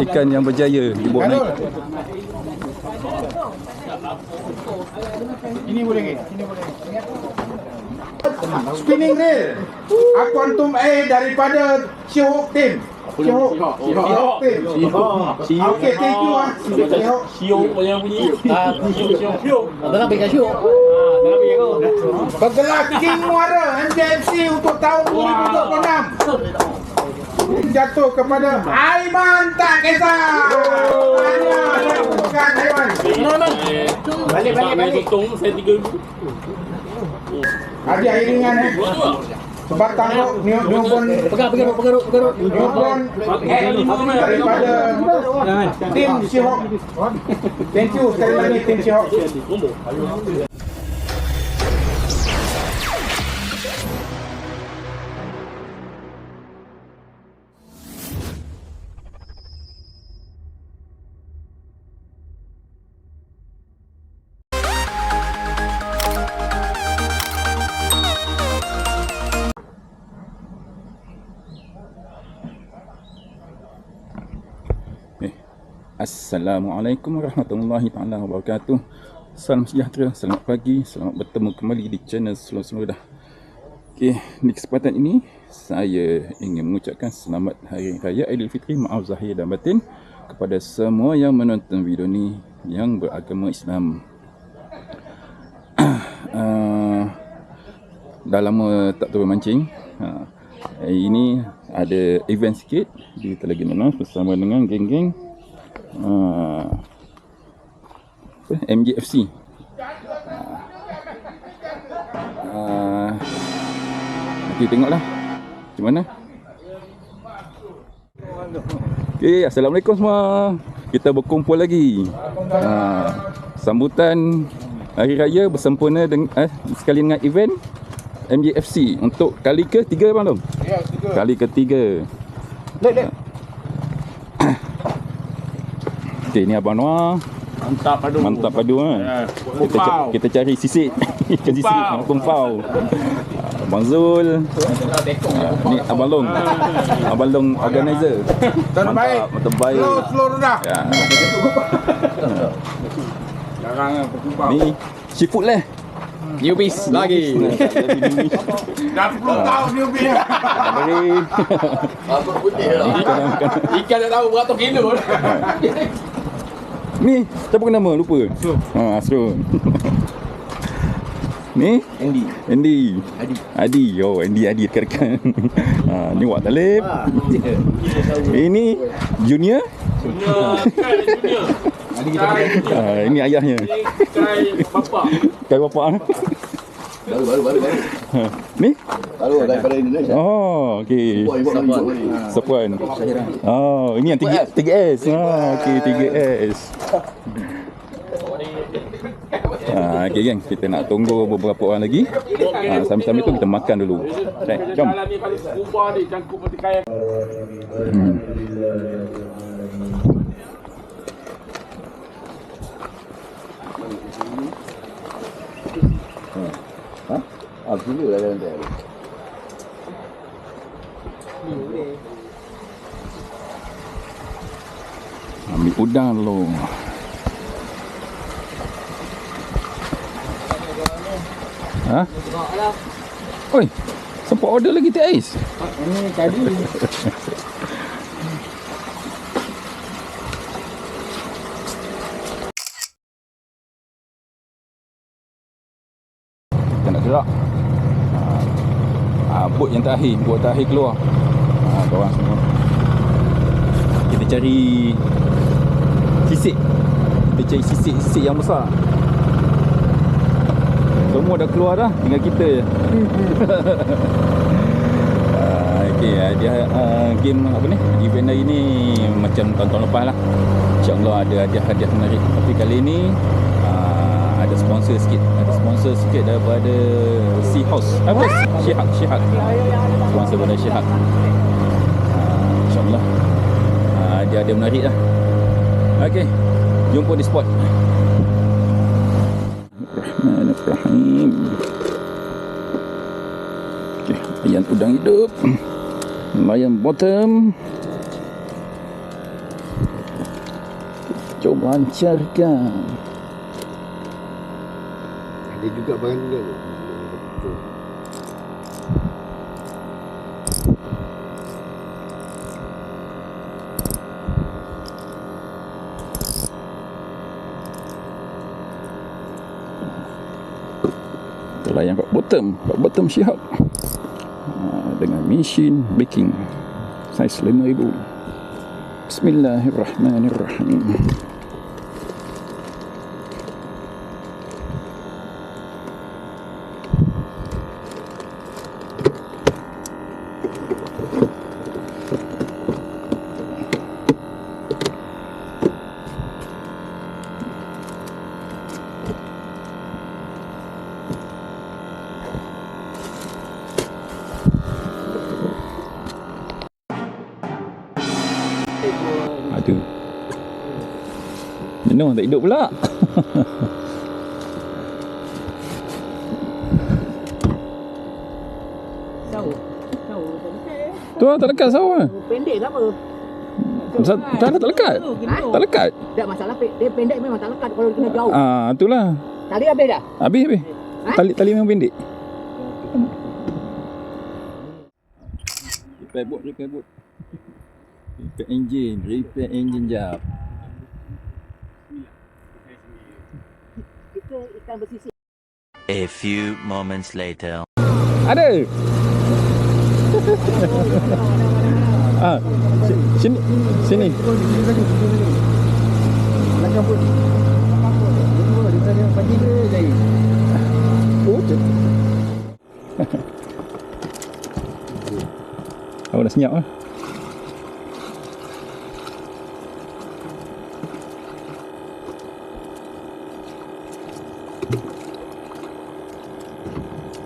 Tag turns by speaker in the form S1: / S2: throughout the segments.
S1: ikan yang berjaya dibawa naik.
S2: Ini boleh ke? Ini boleh. Spinning reel. Aquantum air daripada Shihok team. Shihok team. Okey, thank you ah.
S3: Shihok yang bunyi. Shihok.
S4: Dalam bagi Shihok.
S3: Dalam bagi kau.
S2: Bergelar King Muara MJFC untuk tahun 2026. Jatuh kepada Aiman Tak Kisah. Bukan Aiman.
S3: Balik. Saya 3,000.
S2: Ada iringan sebatang rok newborn newborn daripada tim Shihok. Thank you sekali lagi tim Shihok.
S1: Assalamualaikum warahmatullahi taala wabarakatuh. Salam sejahtera, selamat pagi, selamat bertemu kembali di channel Slow dah. Okey, di kesempatan ini saya ingin mengucapkan selamat Hari Raya Aidilfitri, maaf zahir dan batin kepada semua yang menonton video ni yang beragama Islam. Dah lama tak turun mancing. Hari ini ada event sikit di Telaga Nanas bersama dengan geng-geng MJFC. Nanti tengoklah macam mana. Okay, Assalamualaikum semua. Kita berkumpul lagi. Sambutan Hari Raya bersempena dengan sekali dengan event MJFC untuk kali ke-3 bang Dom?
S2: Ya, 3.
S1: Kali ke-3. Okay, ni Abang Noah. Mantap padu kan. Kita cari sisik. Ikan sisik, kumpau. Abang Zul. Ni Abang Long. Abang Long organizer.
S2: Terbaik.
S1: Terbaik.
S2: Slow dah.
S1: Ya.
S2: Jangan berkumpul.
S1: Ni seafood lah.
S4: Newbies lagi.
S2: Dah 10 tahun newbie.
S4: Apa putih lah. Ikan dah tahu beratus kilo.
S1: Ni siapa nama lupa. Asrul. Ni Andy. Adi. Oh, Andy rekan-rekan. Ni Wak Talib. Ini Junior. Ini ayahnya. Kai bapa.
S4: Baru.
S1: Ni?
S4: Baru daripada Indonesia.
S1: Oh, okey. Sapuan. Oh, ini yang 3S. Okey, 3S. Okay geng, kita nak tunggu beberapa orang lagi. Sambil-sambil tu kita makan dulu. Right, jom.
S4: Dulu dah dalam dia.
S1: Ambil udang dulu. Oi, sempat order lagi teh ais.
S2: Ini tadi.
S1: Kita nak gerak. Bot yang terakhir keluar. Korang semua. Kita cari sisik. Sisik yang besar. Semua dah keluar dah, tinggal kita je. Okey, dia game apa ni? Event hari ni macam tahun-tahun lepas lah. InsyaAllah ada hadiah menarik. Tapi kali ni ada sponsor sikit daripada Sea House. Apa? Shihak. Sponsor daripada Shihak. InsyaAllah dia ada menarik lah. Okey, jumpa di spot. Bismillahirrahmanirrahim. Okey, ayam udang hidup. Ayam bottom. Jom lancarkan.
S5: Ada juga barang juga tu.
S1: Itulah yang Rock bottom Shihab dengan mesin baking saiz 5000. Bismillahirrahmanirrahim. Aduh. Minum tak hidup pula. Tu lah, tak lekat sawo.
S6: Pendek ke apa?
S1: Tak lekat. Tak lekat.
S6: Tak masalah, dia pendek memang tak lekat kalau kena jauh.
S1: Itulah.
S6: Tali habis dah?
S1: Habis. Tali memang pendek. Repair boat. Repair engine jap.
S6: Kita ikan bersisik.
S7: A few moments later.
S1: Ada. Sini.
S5: Belakang pun. Dia pagi ke jahit?
S1: Oh, cik. Awak dah senyap lah.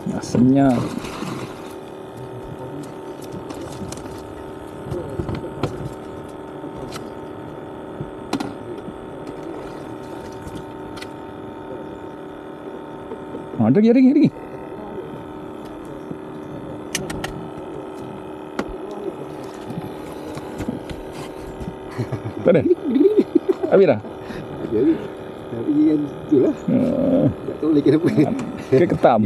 S1: Dah senyap. Ada lagi. Tak ada? Habis dah?
S5: Jadi, tapi yang tu lah. Tak tahu lagi kenapa.
S1: Ketam.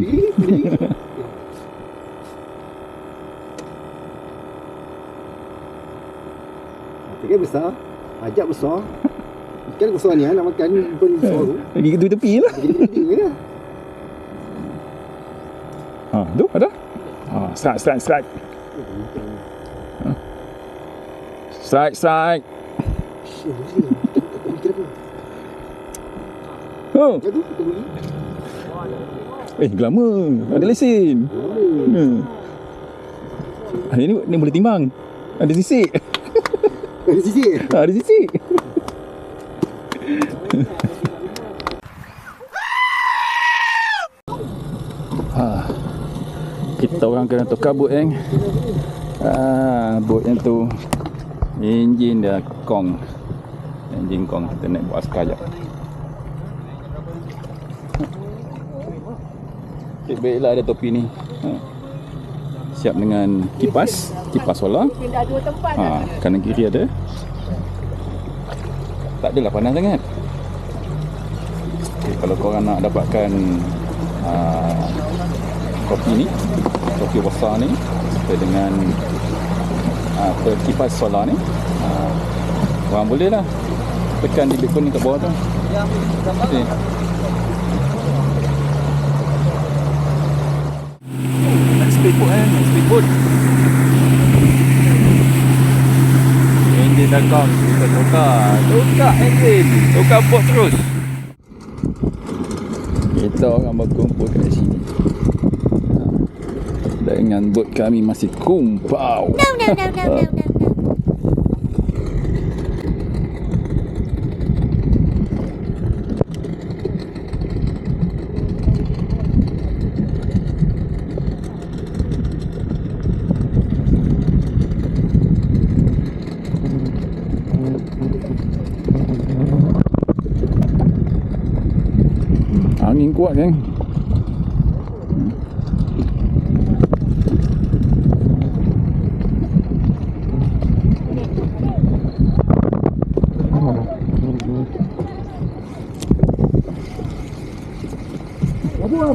S5: Ikan besar, ajak besar. Ikan besar ni nak makan pun besar tu.
S1: Lagi ke tepi lah.
S5: Gini je lah.
S1: Tu ada? Strike. Strike. Oh.
S5: Yang tu, kita pergi.
S1: Lama. Ada lesen. Ni boleh timbang. Ada sisik.
S5: Ada sisik.
S1: Ada sisik. Kita orang kena tukar bot bot yang tu enjin dia kong. Enjin kong. Kita naik buat askar jap. Baiklah ada topi ni. Siap dengan kipas solar.
S6: Pindah dua tempat
S1: Kanan kiri ada. Tak adalah panas sangat. Kalau korang nak dapatkan kopi besar ni serta dengan kipas solar ni, korang boleh lah tekan di bikon ni kat bawah tu. Okay. Speedboat. Enjin dah kong, kita tukar enjin, tukar bot terus. Kita orang berkumpul kat sini dengan bot kami masih kumpau. No. Angin kuat kan?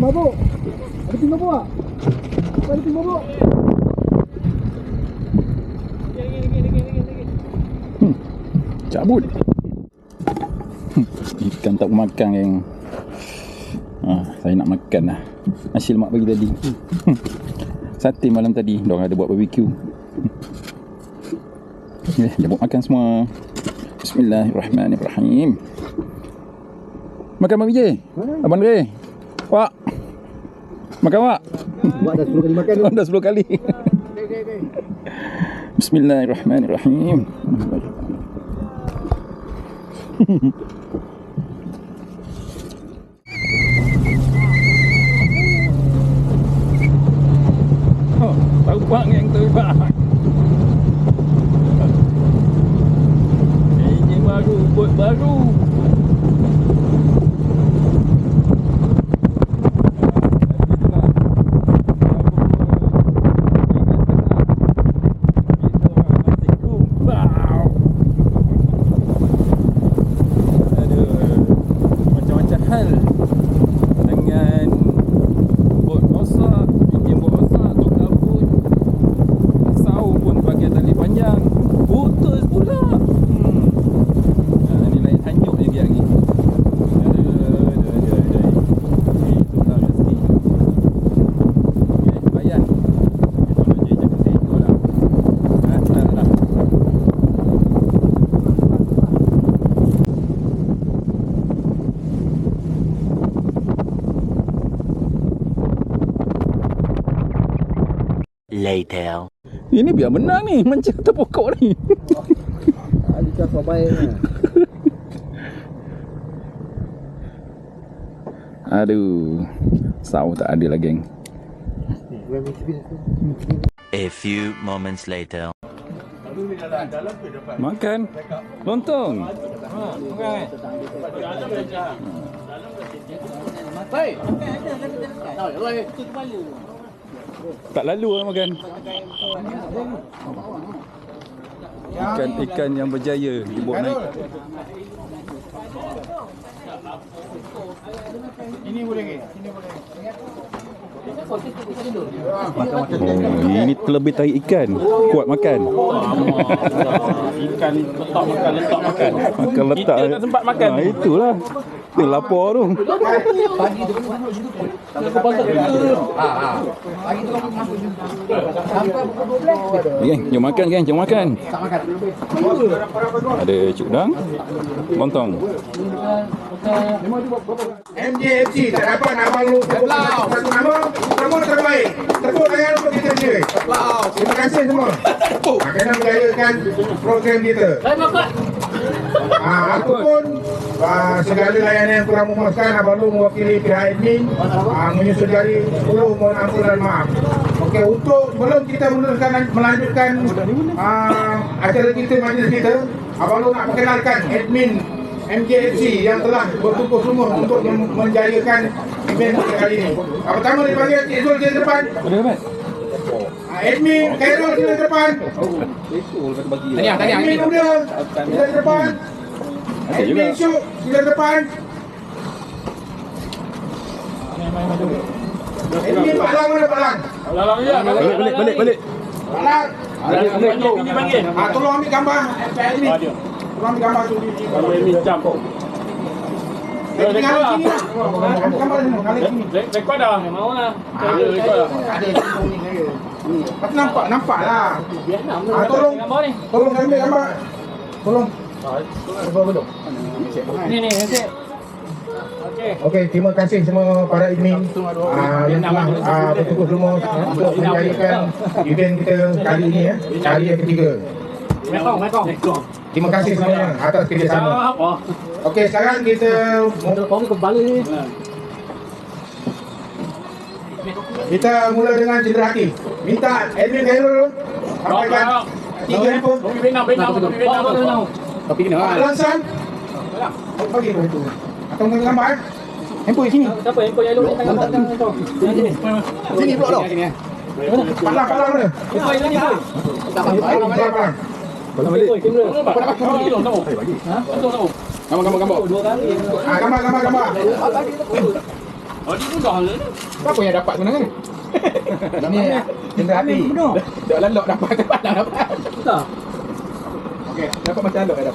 S5: mabuk. Ada tim mabuk tak? Ada tim mabuk.
S1: Cabut. Ikan tak makan yang saya nak makan lah. Nasi lemak pagi tadi. Sate malam tadi. Diorang ada buat barbecue. Jemput makan semua. Bismillahirrahmanirrahim. Makan Abang Vijay. Abang Dre. Wak. Makan Wak.
S5: Wak dah 10 kali makan tu.
S1: Oh, dah 10 kali. Bismillahirrahmanirrahim. Oh, terbang yang terbang. Ini baru, bot baru.
S7: Later.
S1: Ini biar menang ni, mancing atas pokok ni.
S5: Alika sobai ni.
S1: Aduh, saw tak ada lah geng.
S7: A few moments later.
S1: Makan lontong. Tak lalu lah makan. Ikan yang berjaya dibawa naik.
S2: Ini boleh ke? Ini boleh.
S1: Oh, ini terlebih tarik ikan. Kuat makan.
S3: Ikan letak makan.
S1: Makan letak.
S3: Kita tak sempat makan.
S1: Itulah. Dia lapar tu. Geng, jom makan geng, jom makan. Ada cukdang, lontong.
S2: MJFC tak dapat nama lu sebut satu nama, semua terbaik. Tepuk tangan untuk kita je. Terima kasih semua. Kena menjayakan program kita. Aku pun segala layanan yang kurang memuaskan, Abang Lu mewakili pihak admin menyusudari 10 mohon ampun dan maaf. Okey, untuk sebelum kita melanjutkan acara kita, majlis kita, Abang Lu nak perkenalkan admin MJFC yang telah bertukus sungguh untuk menjayakan event kali ini. Pertama dipanggil Cik Zul di depan. Admin Khairul di depan. Admin Muda di depan. Admin Syuk di depan. Admin Pak Lang mana Pak Lang?
S1: Balik.
S2: Pak Lang.
S3: Panggil.
S2: Tolong ambil gambar admin. Tolong ambil gambar tu di
S3: Kalau ini jam.
S2: Tinggal di sini lah. Gambar semua, kali sini.
S3: Rekod dah. Mau lah. Rekod dah.
S2: Nampak lah. Tolong ambil gambar. Tolong.
S3: Ni nasib.
S2: Okey, terima kasih semua para admin yang telah bertukus semua untuk menjayakan event kita kali ini ya. Kali yang ketiga. Terima kasih semuanya atas kerjasama. Okey, sekarang kita kita mula dengan cedera hati. Minta admin Khairul sampaikan 3 handphone.
S3: Tapi kena.
S2: Pak Lansan. Bagi itu. Atau mungkin gambar. Handphone sini.
S3: Siapa handphone yang lu tangan tu?
S2: Sini pula dah. Palang mana?
S3: Handphone ni boy.
S2: Palang.
S3: Gambar.
S2: Gambar.
S3: Oh, dia mudah lah ni.
S2: Siapa yang dapat sebenarnya ni? Ini Indra Hati. Tak lalok dapat cepat dah dapat.
S3: Tak.
S2: Okey, dapat macam lalok dah.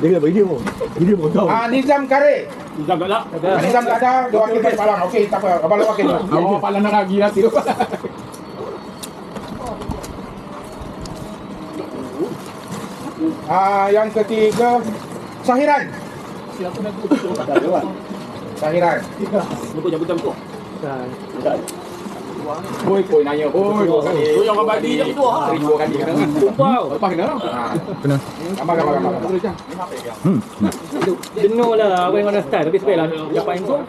S5: Dia kena bagi dia pun. Dia pun tahu.
S2: Nizam Kare.
S3: Nizam tak nak.
S2: Nizam tak ada, dia wakil balik Palang. Okey, tak apa. Abang wakil tu. Awak Palang nak lagi nanti tu. Yang ketiga Sahiran. Sahiran.
S3: Lupa jabatan tu.
S2: Boy nanya. Boy.
S3: Tu yang abang di je tu.
S2: 1000 kali kena.
S3: Wow.
S2: Lepas kena lah.
S1: Kena.
S2: Gambar.
S3: Jenuh lah apa yang ada style tapi sebaiklah dapat info.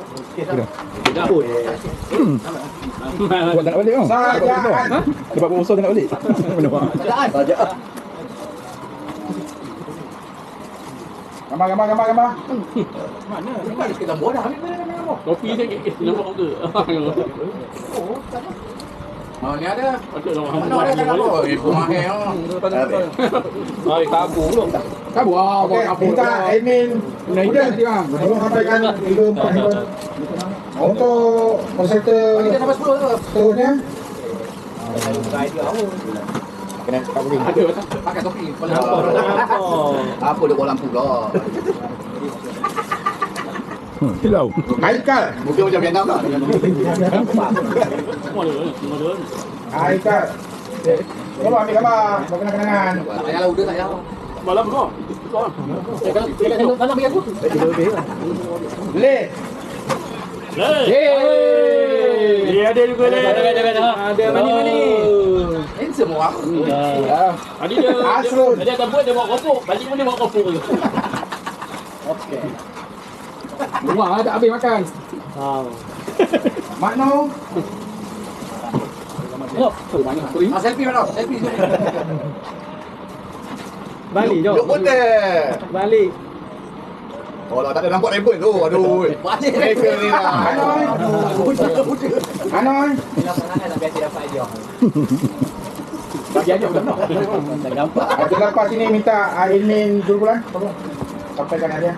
S3: Tak pun.
S1: Buat tak nak balik tau.
S2: Sajaan.
S1: Dapat proposal tak nak balik. Mana pak?
S2: Gambar.
S3: Kopi sikit. Nampak ke?
S2: Ni ada.
S3: Mana ada tak apa? Ai kabur belum.
S2: Kabur. Okey, minta admin Naida tolong sampaikan 3-4 handphone. Untuk peserta seterusnya.
S4: Kena pakai topi. Apa dia bawa lampu lah.
S1: Hilau.
S2: Haikal.
S4: Mungkin macam Vietnam lah.
S3: Semua ada.
S2: Haikal. Tolong ambil gambar. Berkenang-kenangan.
S4: Tak payah lah, udah tak payah.
S3: Malam kau. Kalau bagi aku.
S2: Le.
S3: Dia ada juga le. Ada mani.
S4: Handsome orang.
S3: Tadi dia
S2: Asrul.
S3: dia tak buat dia bawa kopok. Balik pun dia bawa kopok je.
S2: Rumah tak habis makan. Makno.
S4: Selfie mana? Selfie.
S3: Balik jom.
S4: Duk putih.
S3: Balik.
S4: Oh lah, tak ada nampak rambut tu. Aduh. Mereka ni lah.
S2: Anoy.
S3: Bagi aja dah.
S2: Ada lepas sini minta admin Julbulan. Tolong sampaikan hadiah.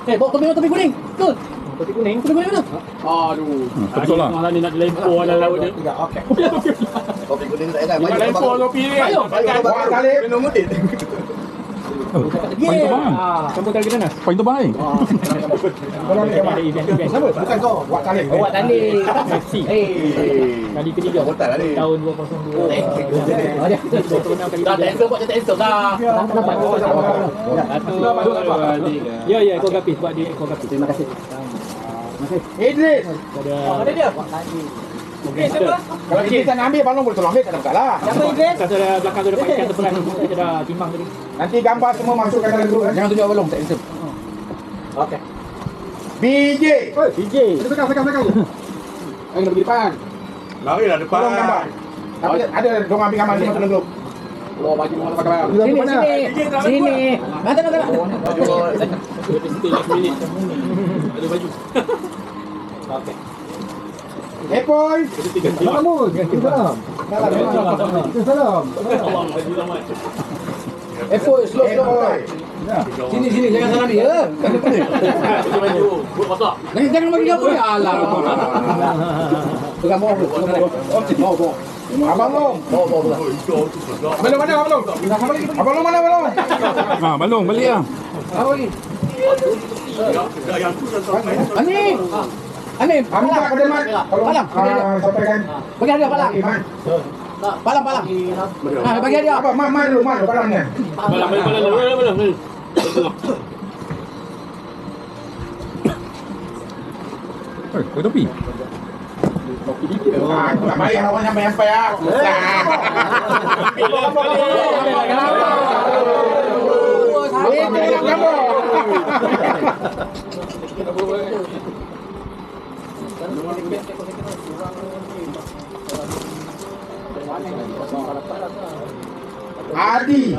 S3: Bawa topi kuning. Tu. Topi kuning mana? Aduh.
S1: Betul lah.
S3: Malah ni nak lempar dalam laut dia.
S2: Okey.
S4: Topi kuning tak ada.
S3: Nak lempar topi ni.
S2: Buat kali.
S4: Minum mudik.
S1: Paling terbang kan?
S3: Campur tali kita nas.
S1: Paling terbang ni.
S2: Tolong ni gambar.
S3: Sama.
S2: Bukan kau. Buat kali.
S6: Buat tali.
S3: Messi. Kali ketiga.
S4: Hotel lah ni.
S3: Tahun 2002. Ada 26 kali. Dah cancel buat cancel dah. Ya ekor gapis buat dia ekor gapis. Terima kasih.
S2: Idris.
S3: Ada dia.
S2: Kalau kita nak ambil balong boleh tolong ambil tak ada lah.
S6: Siapa Idris?
S3: Kat ada belakang tu dapat ikan terpelan. Kita dah timbang tadi.
S2: Nanti gambar semua masukkan dalam grup.
S4: Jangan tunjuk balong, tak handsome.
S2: Okey. BJ.
S3: DJ.
S2: Sekarang. Ayo nak pergi depan.
S4: Lari lah depan.
S2: Tolong gambar. Tapi ada dong ambil gambar semua dalam grup.
S4: Oh, baju mana pakai barang.
S6: Sini. Mana.
S3: Kita last minute. Ada baju.
S2: Okey. Epoy.
S5: Salam.
S2: Epoy, slow.
S4: Sini, jangan salah ni ya.
S3: Baju. Buat kotak.
S4: Jangan bagi gambar ni. Alah. Pegang bawah tu.
S2: Abang Long. Abang mana Abang Long? Abang Long mana Abang Long?
S1: Ah, balong balik lah.
S6: Ani.
S2: Minta khidmat. Tolong sampaikan.
S6: Bagi hadiah Palang.
S2: Iman.
S6: Palang. Bagi hadiah.
S2: Apa? Man dulu balangnya.
S3: Malam.
S1: Kau topi.
S2: Tak baik awak sampai ah. Adi.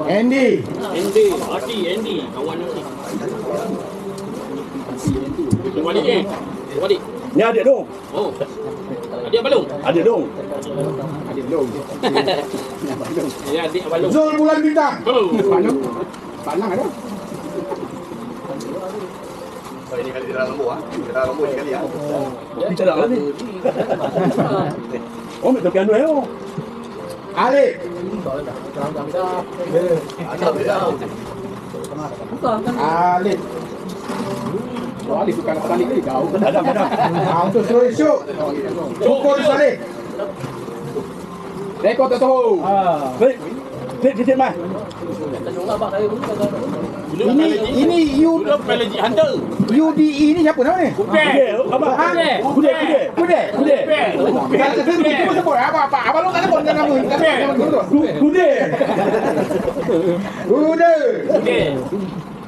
S3: Andy, kawan Andy. Balik ni. Balik.
S8: Ni adik dong.
S3: Oh. Adik balung.
S8: Adik dong.
S3: Ya, adik balung.
S2: Zul Bulan Bintang.
S3: Oh.
S2: Panang ada.
S4: Ini kali dia dalam lembu ah. Dia dalam lembu ni kali ah.
S8: Kita dah lah ni. Oh, minta piano eh.
S2: Alif. Alif.
S6: Oh, Ali bukan nak balik ni kau.
S8: Ada.
S2: Untuk seluruh esok. Cukup Salih.
S6: Rekod tak tahu.
S8: Baik. Cik mai.
S2: Ini
S3: Pelagi hunter.
S2: UDE ni siapa nama ni?
S3: Kude.
S8: Apa?
S2: Kude.
S3: Kude.
S2: Cuba sebut apa? Abang lu kan sebut nama
S8: Kude.
S2: Kude.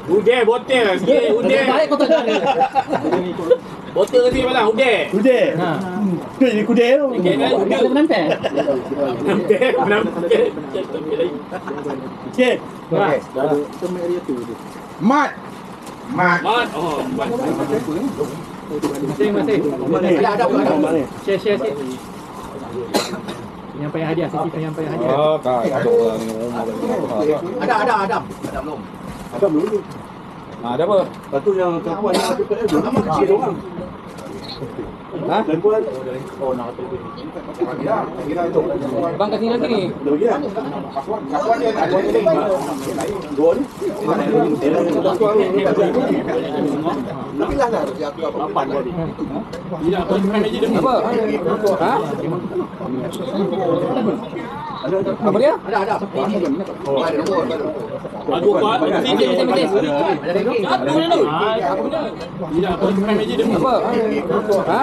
S3: Ude botol. Ude.
S6: Baik kau tak ada.
S3: Botol ke mana? Ude.
S8: Kude. Kude kude.
S3: Okey kan? Ude.
S6: Kau menempel.
S8: Okey.
S2: Mat.
S3: Mat. Oh, mat.
S6: Masing.
S8: Ada.
S6: Share. Penyampaian hadiah, sesi penyampaian hadiah.
S4: Ada Adam belum.
S8: Ada belum? Ada apa? Satu yang perempuan yang ada PL belum kecil orang. Ha? Perempuan. Oh, nak
S6: Bang kat sini lagi ni.
S8: ada lagi kan? Dua ni.
S3: Tidak apa meja dia.
S6: Apa? Ha? Apa dia?
S4: Ada. Oh, ada nombor.
S3: Aduh kuat. Sini.
S6: Ada ranking.
S3: Apa benda tu? Apa benda? Tidak apa meja dia.
S6: Apa? Ha?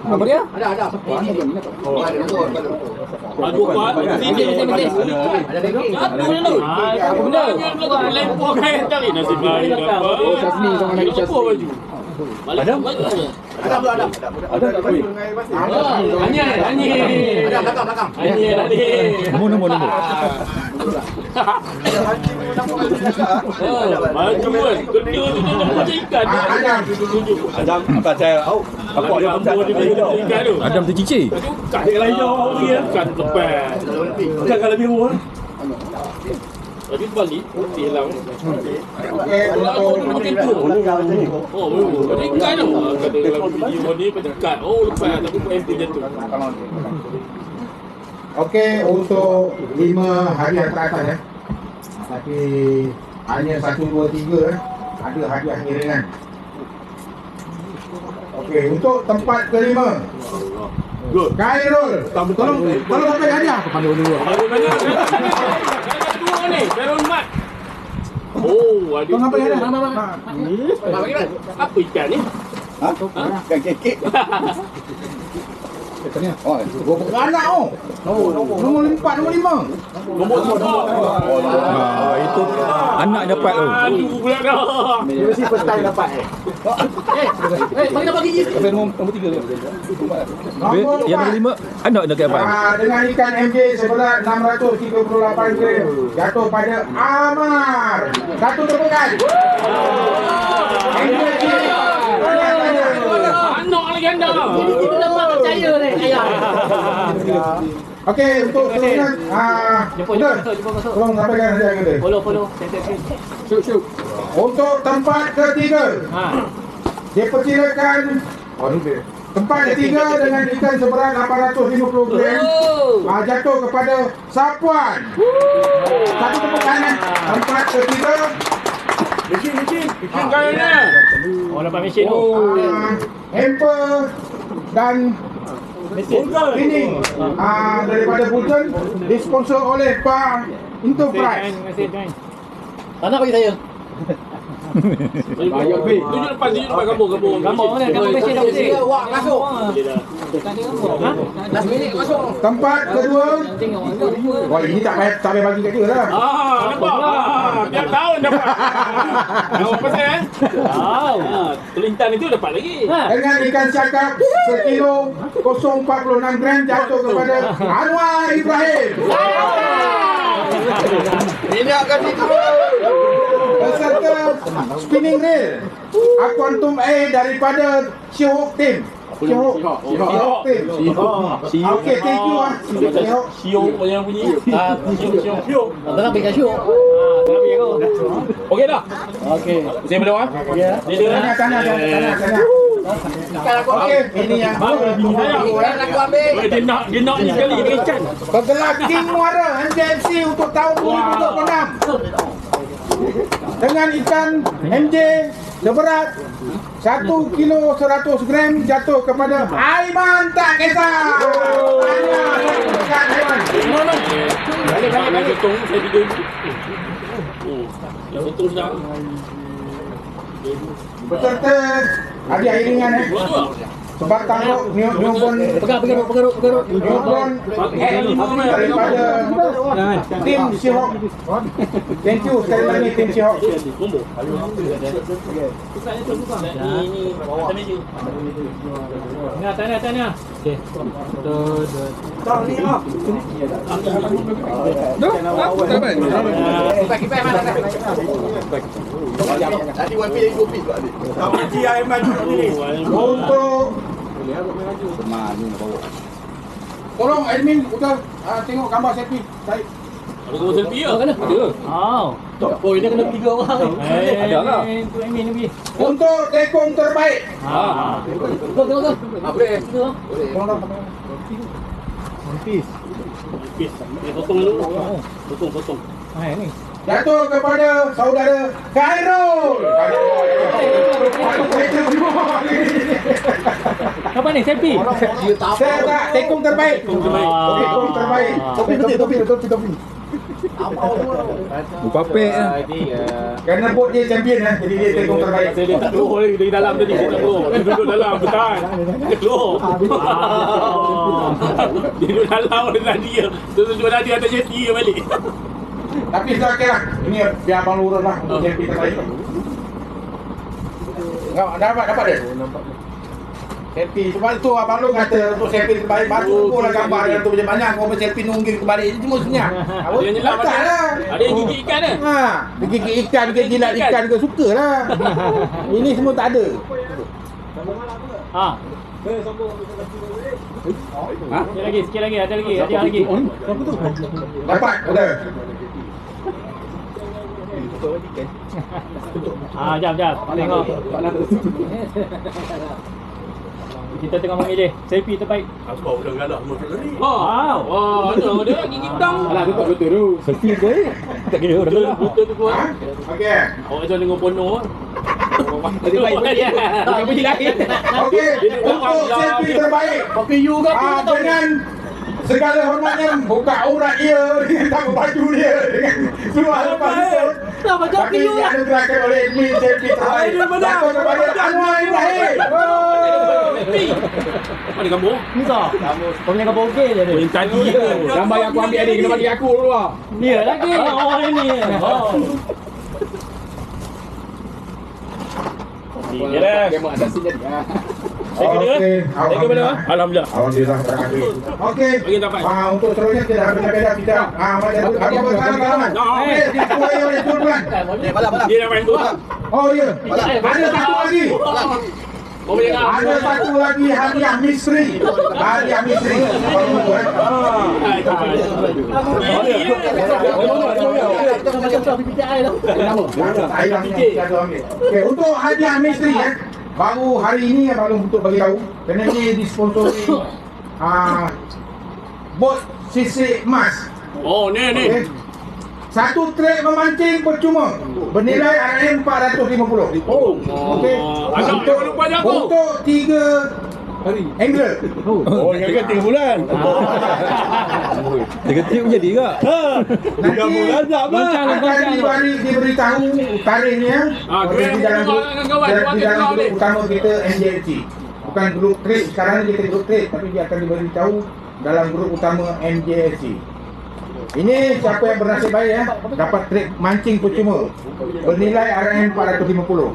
S6: Apa dia?
S4: Ada. Oh, ada nombor.
S3: Aduh kuat. Sini.
S6: Ada ranking.
S3: Apa benda tu?
S6: Apa benda?
S3: Lempar kain tadi nasib baik.
S6: Oh, Syazmi sama Nabi Syazmi.
S3: Apa baju? Balik baju.
S4: Ada.
S8: Ada tak kami?
S3: Anjir.
S4: Ada belakang.
S3: Anjir tadi.
S8: Nombor.
S3: Baju kan. Kedua tu dia macam ikan.
S8: Ada apa saya tahu. Apa dia pun tak
S3: Ikan tu.
S1: Adam tercicir.
S3: Kat dia hijau lagi ya. Ikan lepas.
S8: Bukan kalau biru.
S3: Tadi balik, putih hilang.
S2: Okey,
S3: Kalau
S2: untuk
S3: makin tu. Oh, baru. Tadi ikan tu. Kata dalam video ni macam ikan. Oh, lepas. Tapi MP jatuh.
S2: Okey, untuk 5 hadiah teratas ya. Tapi hanya 1, 2, 3 ada hadiah iringan. Okey, untuk tempat kelima.
S3: Good.
S2: Khairul, tolong sampai hadiah kepada dulu.
S3: Baru mana? Dua ni. Baru mat. Oh, ada.
S2: Tolong sampai hadiah.
S3: Apa ikan ni?
S8: Ha? Kan kekek.
S2: Oh, anak oh. Nombor 4, nombor 5.
S3: Nombor.
S1: Itu anak dapat tu.
S3: Aduh pula dah.
S2: Mesti first time dapat
S6: Bagi dapat gigi.
S8: Sampai nombor 3 tu.
S2: Nombor
S1: Yang nombor 5 anak nak dapat.
S2: dengan ikan MJ seberat 638 gram jatuh pada Amar. Satu tepukan.
S3: Anak lagi anda.
S6: Kita dapat percaya ni ayah.
S2: Okey, untuk seterusnya
S6: Jumpa masuk.
S2: tolong sampaikan hadiah kita.
S6: Follow. Shoot.
S2: Untuk tempat ketiga
S6: Ha.
S2: diperkirakan tempat ketiga dengan ikan seberat 850 gram jatuh kepada Sapuan. Satu tepukan tempat ketiga.
S3: Ikan kaya ni.
S6: Oh, dapat mesin tu.
S2: Hamper dan ini daripada Pujan disponsor oleh Pak Enterprise.
S6: Tak nak bagi saya.
S3: Tunjuk lepas gambar.
S6: Gambar mana? Gambar mesin dah mesin.
S4: Wak masuk. Last minute masuk.
S2: Tempat kedua. Wah, ini tak payah bagi kat dia lah.
S3: Nampak? Tiap tahun dapat. Nampak pasal tahu. Kelintan itu dapat lagi.
S2: Dengan ikan cakap sekilo 046 gram jatuh kepada Anwar Ibrahim.
S4: Ini akan
S2: beserta spinning reel Aquantum Air daripada Shihok Team. Shihok Team. Okey, thank you Shihok.
S3: Siok yang bunyi. Siok.
S6: Tak nak bagi syuk.
S3: Tak nak aku. Okey dah.
S6: Okey.
S3: Saya belum ah.
S6: Ya.
S2: Tanya. Okey, ini yang
S3: Dia nak ni sekali dengan ikan.
S2: bergelar King Muara MJFC untuk tahun 2026 dengan ikan MJ seberat 1 kilo 100 gram jatuh kepada Aiman Tak Kisah.
S3: Balik potong saya tidur. Yang potong sedang.
S2: Beserta hadiah iringan sebab tangguh newborn newborn daripada tim Shihok. Thank you sekali lagi tim Shihok.
S6: Tanya. Okey.
S4: Tadi 1 piece 2 piece Pak.
S2: Untuk tolong admin udah tengok gambar selfie saya.
S3: Ada gambar selfie ke?
S6: Ada. Oh, ini kena 3 orang.
S3: Ada lah.
S6: Untuk Amin ni.
S2: Untuk tekong terbaik.
S6: Tengok.
S4: Boleh.
S3: Dia potong dulu. Potong.
S6: Ni.
S2: Jatuh kepada saudara Khairul.
S6: Apa ni? Selfie.
S2: Saya tak tekong terbaik. Tekong terbaik.
S5: Topi.
S1: Papek lah.
S2: Kerana bot dia champion jadi dia tekong terbaik.
S3: Dia tak keluar lagi dari dalam tadi. Dia tak keluar. Dia duduk dalam bertahan. Dia keluar. Dia duduk dalam tadi. Terus tadi atas jeti dia balik.
S2: Tapi sudah okey lah. Ini biar Abang Lurus lah untuk selfie terbaik. Dapat dia? Selfie. Sebab itu Abang Lurus kata untuk selfie terbaik baru tunggulah gambar yang tu banyak kau selfie nunggil kembali. Itu semua senyap.
S3: Ada yang nyelam
S2: Tak lah.
S3: Ada yang gigit ikan ke?
S2: Dia gigit ikan ke, jilat ikan ke, suka lah. Ini semua tak ada.
S6: Sikit lagi, ada lagi.
S2: Dapat, ada.
S6: Jap. Tengok. Kita tengah memilih selfie terbaik.
S3: Sebab udah galak semua sekali. Ada dia gigit tang.
S6: Alah, betul tu. Selfie terbaik. Tak kira betul tu kuat.
S2: Okey.
S3: Awak jangan tengok pono.
S6: Lebih baik dia.
S3: Bukan bunyi lain.
S2: Okey, untuk selfie terbaik.
S6: Pakai you ke apa?
S2: Dengan segala hormatnya buka aurat dia dengan tangan baju dia dengan seluar lepas itu. Tapi dia anugerahkan oleh admin selfie terbaik. Jatuh kepada Anwar Ibrahim.
S3: Mana gambar?
S6: Ni tak? Kau punya gambar okey je
S3: Yang tadi ke? Gambar yang aku ambil ni kena bagi aku dulu lah.
S6: Dia lagi. Ini.
S3: Ya dah.
S2: Okey,
S3: Alhamdulillah.
S2: Alhamdulillah terima kasih. Okey.
S3: Bagi dapat.
S2: Untuk seterusnya kita beda-beda kita macam apa bersamaan. Okey, dikuai oleh Tuan.
S3: Dia dah main tu.
S2: Oh ya. Ada satu lagi.
S3: Kau boleh kan?
S2: Ada satu lagi hadiah misteri. Hadiah misteri. Okey, untuk hadiah misteri baru hari ini yang baru untuk bagi tahu kerana ini disponsori bot sisik emas.
S3: Oh, ni.
S2: Okey. Satu trek memancing percuma bernilai RM 450.
S3: Oh.
S2: Okey.
S3: Jangan lupa jago.
S2: Untuk 3 angler.
S8: Oh, ingat 3 bulan.
S1: Dia kecil pun jadi ke?
S8: 3 bulan tak apa.
S2: Akan diberitahu tarikhnya di dalam grup utama kita MJFC. Bukan grup trade, sekarang ni kita grup trade, tapi dia akan diberitahu dalam grup utama MJFC. Ini siapa yang bernasib baik dapat trade mancing percuma bernilai RM450.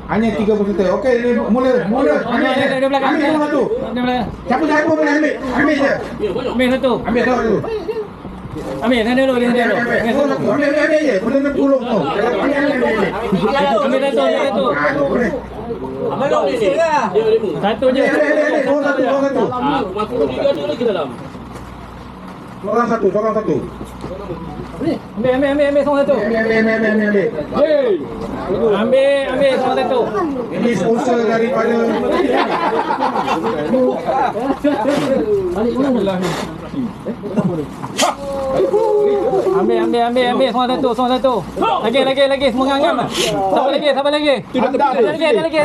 S2: Hanya 3 peserta. Okey, ini mula. Ambil satu. Siapa boleh ambil? Ambil je.
S6: Ambil satu.
S2: Ambil satu.
S6: Ambil, sana dulu.
S2: Ambil je. Boleh tolong tu. Ambil.
S3: Ambil satu.
S2: Boleh.
S3: Abang ni. Satu je.
S2: Satu.
S3: Masuk 3 ada lagi dalam.
S2: Seorang satu.
S3: Ambil seorang satu.
S2: Ambil.
S3: Hei. Ambil seorang satu.
S2: Ini sponsor daripada
S3: Ambil seorang satu. Lagi semua ngam. Siapa lagi? Ada lagi. Lagi.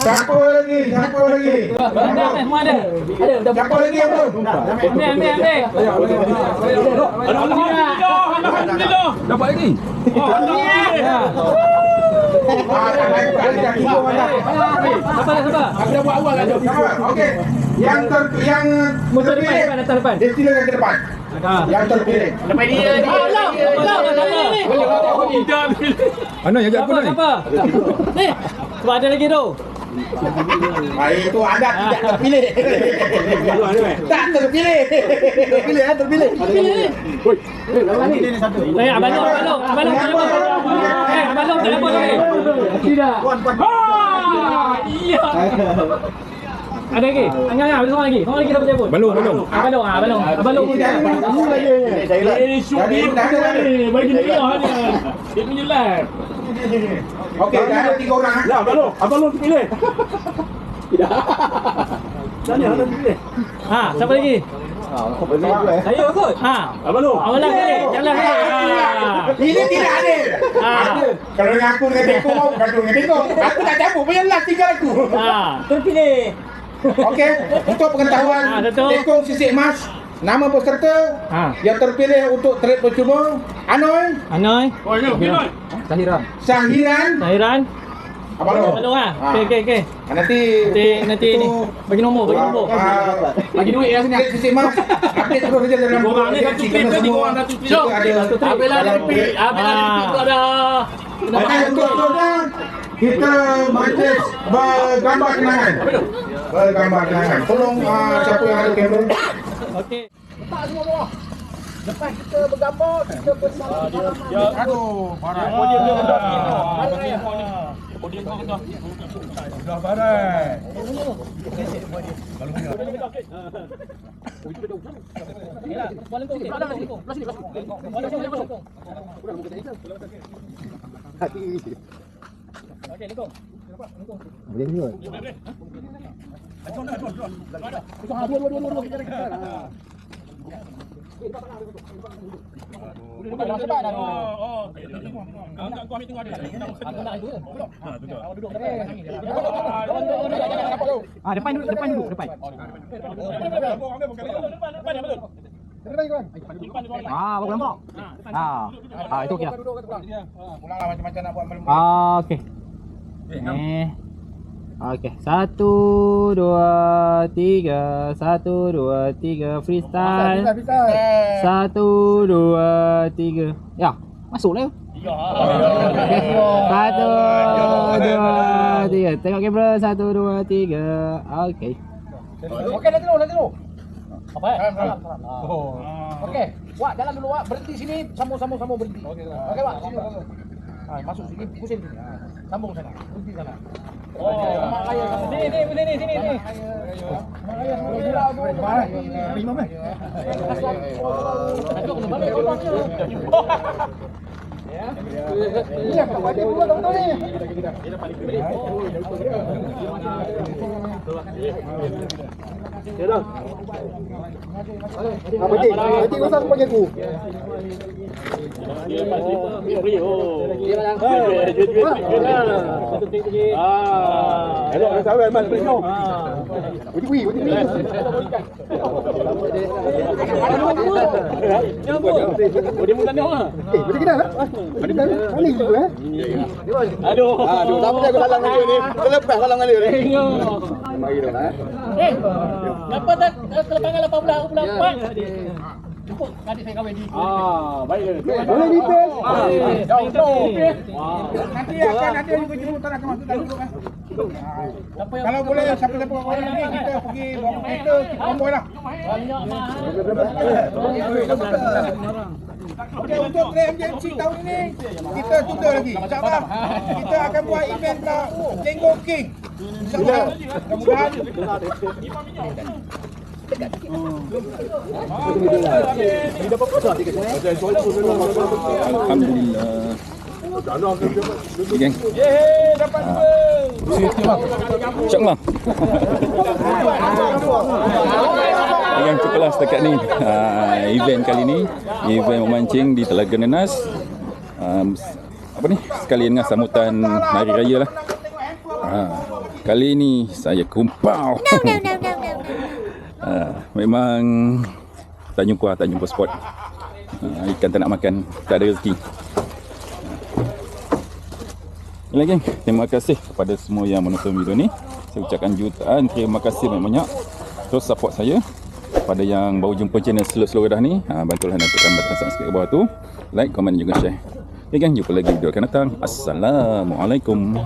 S2: Siapa lagi?
S3: Ada, semua ada.
S2: Siapa lagi yang belum?
S3: Ambil. Alhamdulillah.
S6: Dapat lagi. Sabar.
S3: Aku dah buat awal ada.
S2: Okey. Yang terpilih
S3: depan.
S2: dia silakan ke depan. Yang terpilih.
S3: Lepas dia.
S6: Ana yang ajak aku ni.
S3: Apa? Ni. Sebab ada lagi tu.
S2: Itu anda tidak terpilih. Tak terpilih. Terpilih.
S3: Abang tak apa lagi. Tidak. Iya. Ada lagi? Enggak, ada seorang lagi. Seorang lagi dapat telefon.
S6: Balong.
S3: Abang lagi. Ini syuting bagi dia ni. Dia punya live.
S2: Okey, dah ada 3 orang.
S8: Ya, abang lu pilih. Tidak. Tanya ada pilih.
S3: Siapa lagi? Saya kot.
S8: Abang lu.
S3: Awal lagi. Jangan lagi.
S2: Ini tidak adil. Kalau dengan aku dengan Teko mau gaduh dengan Teko. Aku tak cabut punya last tinggal aku.
S3: Terpilih.
S2: Okey, untuk pengetahuan Teko Sisik Emas, nama peserta yang terpilih untuk trip percuma Anoy.
S3: Oh, ini.
S2: Sahiran. Abang lu.
S3: Okey. Nanti ni. Bagi nombor.
S2: Bagi duit ya sini. Sisik Emas. Update terus saja dalam
S3: Orang ni satu trip ke 3 orang satu trip. Habis lah repeat. Tu ada.
S2: Okey, untuk kita majlis bergambar kenangan. Tolong siapa yang ada kamera.
S3: Okey.
S2: Lepas semua bawah. Lepas kita bergambar, kita bersalaman. Aduh, parah. Dah barai.
S3: Okey, lekong.
S5: Boleh ni kot.
S3: Angkat kau ambil tengok dia. Aku nak itu. Duduk. Depan duduk. Depan. Baru nampak. Itu okey dah.
S2: Ulanglah macam-macam nak buat malam.
S3: Okey. Okey. 1 2 3. 1 2 3 freestyle. 1 2 3. Ya, masuklah. 1 2 3. Tengok kamera. 1 2 3. Okey.
S2: Okey, nanti dulu.
S3: Apa ya? Salam.
S2: Okey, Wak jalan dulu Wak, berhenti sini, sambung berhenti. Okey Wak, sini. Masuk sini, pusing sini. Sambung sana, berhenti sana. Sini. Imam eh. Ini apa wajib pula tahu ni. Berarti kau sang bagi aku.
S8: Elok dah sampai mas penuh.
S5: Wih.
S3: Dia mula ni orang.
S5: Macam kita lah. Mana juga eh?
S3: Aduh.
S4: Sama dia aku halang dia ni. Terlepas halang dia ni.
S8: Mari dah lah.
S3: Apa tak kelepangan 18 cukup adik saya kahwin di.
S8: Baik.
S5: Boleh dipes.
S2: Nanti akan ada juga jemputan akan masuk dalam dulu kan. Kalau boleh siapa-siapa kawan lagi kita pergi bawa kereta kita konvoy lah. Okey, untuk Grand MJMC tahun ini kita tunda lagi. InsyaAllah kita akan buat event kat Lenggo King. InsyaAllah. Mudah-mudahan
S1: Alhamdulillah. Geng. InsyaAllah. Yang cukuplah setakat ni event kali ni, event memancing di Telaga Nenas. Apa ni, sekalian dengan sambutan Hari Raya lah. Kali ni saya kumpau. Memang tak jumpa spot. Ikan tak nak makan, tak ada rezeki. Baiklah geng, terima kasih kepada semua yang menonton video ni. Saya ucapkan jutaan terima kasih banyak-banyak. Terus support saya. Pada yang baru jumpa channel Slow dah ni, bantulah tekan butang subscribe ke bawah tu, like, komen juga share. Okay geng, jumpa lagi video akan datang. Assalamualaikum.